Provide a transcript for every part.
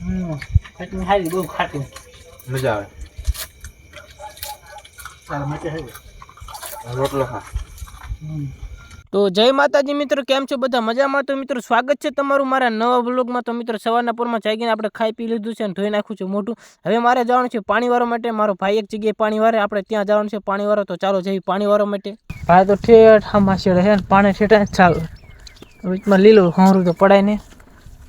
ચટણી હારી બહુ ખાટી મજા આવે. તારા માટે હારી રોટલો ખા. તો જય માતાજી મિત્રો, કેમ છો બધા મજામાં? તો મિત્રો સ્વાગત છે તમારું મારા નવા વ્લોગમાં. તો મિત્રો સવારના પોરમાં જાગીને આપણે ખાઈ પી લીધું છે અને ધોઈ નાખ્યું છે મોઢું. હવે મારે જવાનું છે પાણી વાળવા માટે. મારો ભાઈ એક જગ્યાએ પાણી વારે, આપણે ત્યાં જવાનું છે પાણી વાળો. તો ચાલો જઈએ પાણી વાળવા માટે. ભાઈ તો ઠેઠ આમાં છેડે છે ને પાણી છેટા ચાલો વીચમાં લીલું હોરું તો પડાય ને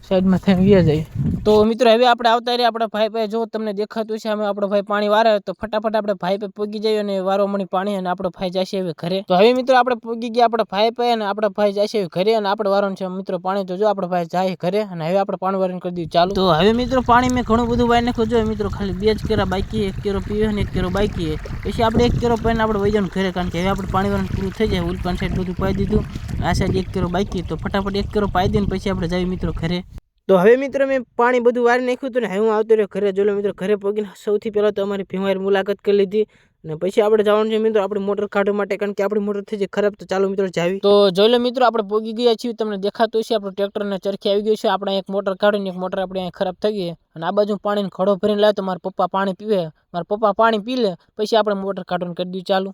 સાઈડમાં થઈને વ્યા જાય. તો મિત્રો હવે આપણે આવતા રહીએ આપણા ભાઈ પાસે. જો તમને દેખાતું છે અમે આપણો ભાઈ પાણી વારે તો ફટાફટ આપણે ભાઈ પાસે પોગી જઈએ અને વારો મણી પાણી અને આપણો ભાઈ જશે હવે ઘરે. તો હવે મિત્રો આપણે પોગી ગયા આપણા ભાઈ પાસે અને આપણા ભાઈ જશે ઘરે અને આપણે વારવાનું છે મિત્રો પાણી. તો જો આપણો ભાઈ જાય ઘરે અને હવે આપણે પાણી વારવાનું કરી દીધું ચાલુ. તો હવે મિત્રો પાણી મેં ઘણું બધું વારી નાખ્યું. જો મિત્રો ખાલી 2 જ કેરા બાકી, 1 કેરો પીવે અને 1 કેરો બાકી. પછી આપણે 1 કેરો પાઈને આપણે વહી જવાનું ઘરે, કારણ કે હવે આપણે પાણી વારવાનું પૂરું થઈ જાય. ઉલપાન સાઈડ બધું પાઈ દીધું, આ સાઈડ 1 કેરો બાકી. તો ફટાફટ 1 કેરો પાઈ દઈને પછી આપણે જઈએ મિત્રો ઘરે. તો હવે મિત્રો મેં પાણી બધું વારી નાખ્યું હતું ને હવે હું આવતો રહ્યો ઘરે. જો મિત્રો ઘરે પગીને સૌથી પહેલાં તો અમારી ભીમારી મુલાકાત કરી લીધી અને પછી આપણે જવાનું છે મિત્રો આપણી મોટર કાઢવા માટે, કારણ કે આપણી મોટર થઈ જાય ખરાબ. તો ચાલો મિત્રો જાવી. તો જોઈ લો મિત્રો આપણે પોગી ગયા છીએ, તમને દેખાતું છે આપણું ટ્રેક્ટરને ચરખી આવી ગયું છે. આપણે એક મોટર કાઢીને એક મોટર આપણે અહીંયા ખરાબ થઈ ગઈ અને આ બાજુ પાણીનો ઘડો ભરીને લાવ્યો. તો મારા પપ્પા પાણી પીવે, મારા પપ્પા પાણી પી લે પછી આપણે મોટર કાઢવાનું કરી દીધું ચાલુ.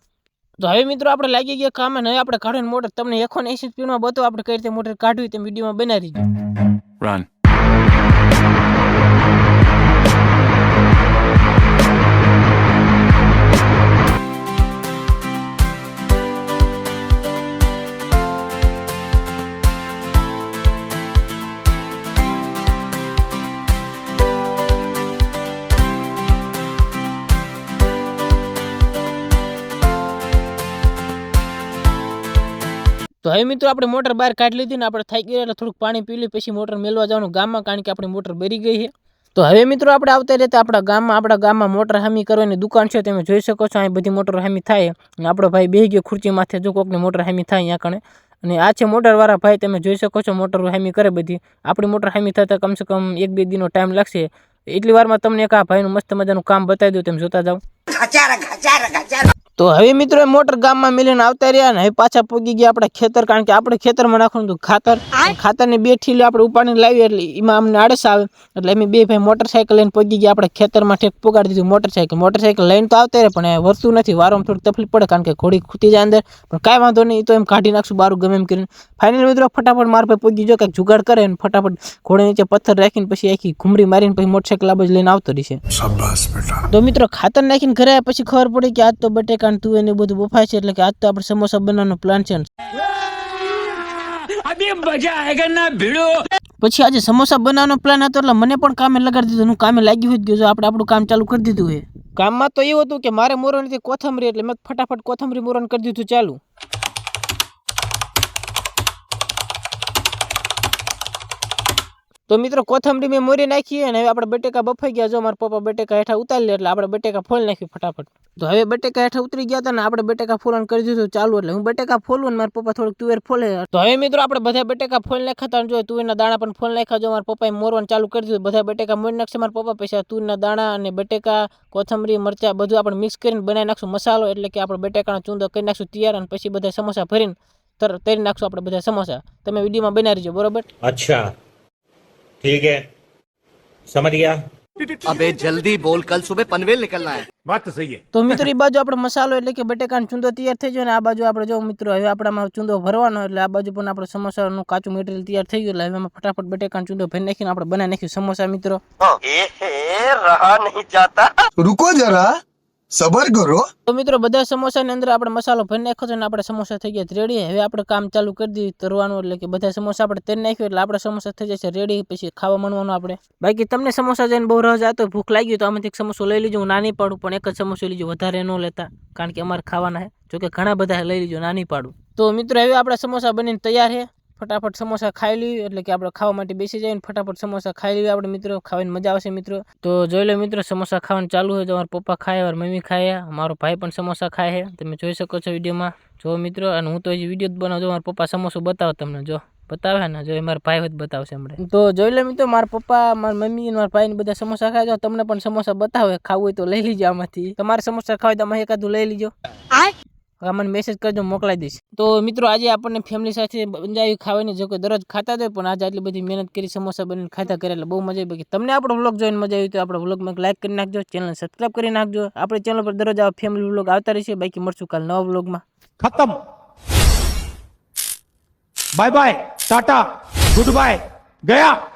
તો હવે મિત્રો આપણે લાગી ગયા કામ અને હવે આપણે કાઢવાની મોટર. તમને 180 સ્પીડમાં બતાવો આપણે કઈ રીતે મોટર કાઢવી તેમ વિડીયોમાં બનાવી દીધું. તો હવે મિત્રો આપણે મોટર બહાર કાઢી લીધી ને આપણે થઈ ગયા એટલે થોડુંક પાણી પી લી પછી મોટર મેળવા જવાનું ગામમાં, કારણ કે આપણી મોટર બરી ગઈ છે. તો હવે મિત્રો આપણે આવતા રહેતા આપણા ગામમાં મોટર હામી કરવાની દુકાન છે. તમે જોઈ શકો છો અહીં બધી મોટર હામી થાય અને આપણો ભાઈ બેસી ગયો ખુરચી માથે. જો કોકની મોટર હામી થાય અહીંયા કણે અને આ છે મોટરવાળા ભાઈ. તમે જોઈ શકો છો મોટર હામી કરે બધી. આપણી મોટર હામી થતા કમસે કમ 1-2 દિનનો ટાઈમ લાગશે. એટલી વારમાં તમને એક આ ભાઈનું મસ્ત મજાનું કામ બતાવી દઉં, તમે જોતા જાઓ. તો હવે મિત્રો મોટર ગામમાં મિલીને આવતા રહ્યા ને હવે પાછા પોગી ગયા આપણે ખેતર, કારણ કે આપણે ખેતરમાં નાખવાનું હતું ખાતરની 2 ઠીલી આપણે ઉપાડીને લાવી એટલે એમાં અમને આળસ આવે એટલે અમે 2 ભાઈ મોટરસાઇકલ લઈને પોગી ગયા આપણે ખેતરમાં. ઠેક પોગાડી દીધું મોટરસાઇકલ લઈને તો આવતા રહે પણ વરતું નથી, વારમાં થોડી તકલીફ પડે કારણ કે ઘોડી ખૂટી જાય અંદર. પણ કાંઈ વાંધો નહીં, એ તો એમ કાઢી નાખશું બારું ગમે એમ કરીને. ફાઇનલ મિત્રો ફટાફટ મારા ભાઈ પોગી જો કંઈક જુગાડ કરે ને ફટાફટ ઘોડે નીચે પથ્થર રાખીને પછી આખી ઘૂમરી મારીને પછી મોટરસાઇકલ આ બાજુ લઈને આવતો રહેશે. તો મિત્રો ખાતર નાખીને ઘરે પછી ખબર પડી કે આજ તો બટેકા તું એને બધું બફાય છે, એટલે કે આજ તો આપણે સમોસા બનાવવાનો પ્લાન છે. પછી આજે સમોસા બનાવવાનો પ્લાન હતો એટલે મને પણ કામે લગાડી દીધું. હું કામે લાગી હોય ગયો, આપણે આપણું કામ ચાલુ કરી દીધું છે. કામમાં તો એવું હતું કે મારે મોરવાની હતી કોથમરી, એટલે મેં ફટાફટ કોથમરી મોરવાનું કરી દીધું ચાલુ. તો મિત્રો કોથમરી મેં મોરી નાખી અને હવે આપણે બટેકા બફાઈ ગયા. જો મારા પપ્પા બટેકા હેઠા ઉતારી લે એટલે આપણે બટેકા ફોલી નાખ્યું ફટાફટ. તો હવે બટેકા હેઠા ઉતરી ગયા હતા ને આપણે બટેકા ફોલવાનું કરી દીધું ચાલુ. એટલે હું બટેકા ફોલું અને મારા પપ્પા થોડુંક તુવેર ફોલે. તો હવે મિત્રો આપણે બધા બટેકા ફોલી નાખ્યા હતા. જો તુવેરના દાણા પણ ફોલી નાખ્યા. જો મારા પપ્પાએ મોરવાનું ચાલુ કરી દીધું. બધા બટેકા મોરી નાખશે મારા પપ્પા. પછી તુવેરના દાણા અને બટેકા, કોથમરી, મરચા બધું આપણે મિક્સ કરીને બનાવી નાખશું મસાલો, એટલે કે આપણે બટેકાનો ચૂંદો કરી નાખશું તૈયાર અને પછી બધા સમોસા ભરીને તરી નાખશું આપણે બધા સમોસા. તમે વિડીયોમાં બનાવી દેજો બરોબર? अच्छा ठीक है, समझ गया. अबे जल्दी बोल, कल सुबह पनवेल निकलना है. बात तो सही है. તો મિત્રો એ બાજુ આપણે મસાલો એટલે કે બટેકાનો ચૂંદો તૈયાર થઈ ગયો ને આ બાજુ આપણે જો મિત્રો હવે આપણામાં ચૂંદો ભરવાનો, એટલે આ બાજુ પણ આપણે સમોસાનું કાચું મટીરિયલ તૈયાર થઈ ગયું. એટલે હવે ફટાફટ બટેકાનો ચૂંદો ભરી નાખીને આપણે બનાવી નાખ્યું સમોસા મિત્રો. रहा नहीं जाता. रुको जरा सबर करो. તો મિત્રો બધા સમોસાની અંદર આપણે મસાલો ભરી નાખ્યો છે ને આપણે સમોસા થઈ ગયા રેડી. હવે આપણે કામ ચાલુ કરી દીધું તરવાનું, એટલે કે બધા સમોસા આપણે તરી નાખ્યું એટલે આપણે સમોસા થઈ જશે રેડી. પછી ખાવા માંડવાનું આપણે. બાકી તમને સમોસા જઈને બહુ રસ આવે તો ભૂખ લાગી તો આમાંથી એક સમોસો લઈ લીજો. હું ના નહીં પાડું પણ એક જ સમોસો લીજો, વધારે ન લેતા, કારણ કે અમારે ખાવાના છે. જોકે ઘણા બધા લઈ લીજો, ના નહીં પાડું. તો મિત્રો હવે આપણા સમોસા બનીને તૈયાર છે. ફટાફટ સમોસા ખાઈ લઈએ, એટલે કે આપણે ખાવા માટે બેસી જાય ને ફટાફટ સમોસા ખાઈ લઈએ આપણે મિત્રો. ખાવાની મજા આવશે મિત્રો. તો જોઈ લો મિત્રો સમોસા ખાવાનું ચાલુ હોય. તો મારા પપ્પા ખાય, મારી મમ્મી ખાય, મારો ભાઈ પણ સમોસા ખાય છે. તમે જોઈ શકો છો વિડીયોમાં. જો મિત્રો અને હું તો હજી વિડીયો જ બનાવું. જો મારા પપ્પા સમોસું બતાવો તમને, જો બતાવે ને, જો મારા ભાઈ જ બતાવશે હમણાં. તો જોઈ લો મિત્રો મારા પપ્પા, મારી મમ્મી અને મારા ભાઈ બધા સમોસા ખાય. જો તમને પણ સમોસા બતાવે, ખાવું હોય તો લઈ લીજો આમાંથી. તમારે સમોસા ખાવા તો એકાદું લઈ લીજો. મને મેસેજ કરજો, મોકલાઈ દઈશ. તો મિત્રો આજે આપણને ફેમિલી સાથે મજા આવી ખાવાની. જો કે દરરોજ ખાતા હોય પણ આજે આટલી બધી મહેનત કરી, સમોસા બનીને ખાતા કર્યા એટલે બહુ મજા આવી. તમને આપણો વ્લોગ જોઈને મજા આવી તો આપણા વ્લોગમાં લાઈક કરી નાખજો, ચેનલ સબસ્ક્રાઈબ કરી નાખજો. આપણે ચેનલ પર દરરોજ આવા ફેમિલી વ્લોગ આવતા રહેશે. બાકી મળશું કાલ નવા વ્લોગમાં. खत्म bye bye tata goodbye गया.